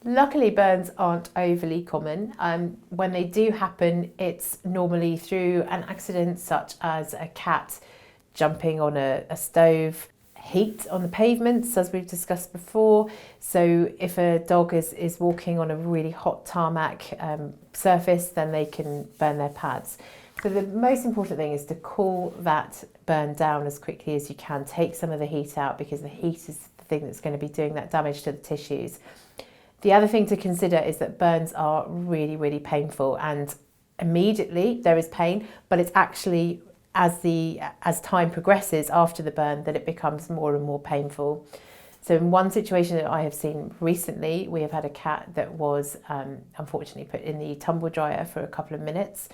Luckily, burns aren't overly common. When they do happen, it's normally through an accident such as a cat jumping on a stove, heat on the pavements, as we've discussed before. So if a dog is walking on a really hot tarmac surface, then they can burn their pads. So the most important thing is to cool that burn down as quickly as you can. Take some of the heat out, because the heat is the thing that's going to be doing that damage to the tissues. The other thing to consider is that burns are really, really painful, and immediately there is pain, but it's actually as time progresses after the burn that it becomes more and more painful. So in one situation that I have seen recently, we have had a cat that was unfortunately put in the tumble dryer for a couple of minutes.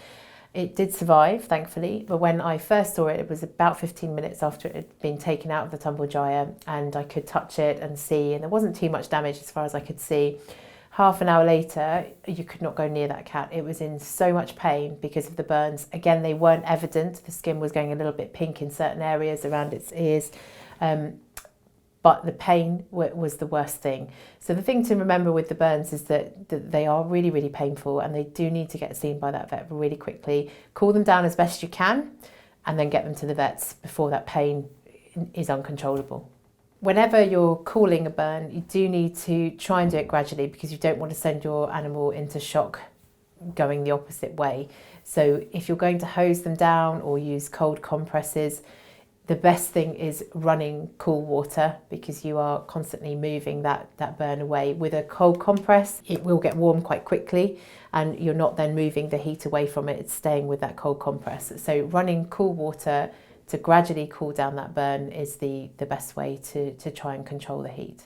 It did survive, thankfully, but when I first saw it, it was about 15 minutes after it had been taken out of the tumble dryer, and I could touch it and see, and there wasn't too much damage as far as I could see. Half an hour later, you could not go near that cat. It was in so much pain because of the burns. Again, they weren't evident. The skin was going a little bit pink in certain areas around its ears. But the pain was the worst thing. So the thing to remember with the burns is that they are really, really painful, and they do need to get seen by that vet really quickly. Cool them down as best you can, and then get them to the vets before that pain is uncontrollable. Whenever you're cooling a burn, you do need to try and do it gradually, because you don't want to send your animal into shock going the opposite way. So if you're going to hose them down or use cold compresses, the best thing is running cool water, because you are constantly moving that burn away. With a cold compress, it will get warm quite quickly, and you're not then moving the heat away from it. It's staying with that cold compress. So running cool water to gradually cool down that burn is the best way to try and control the heat.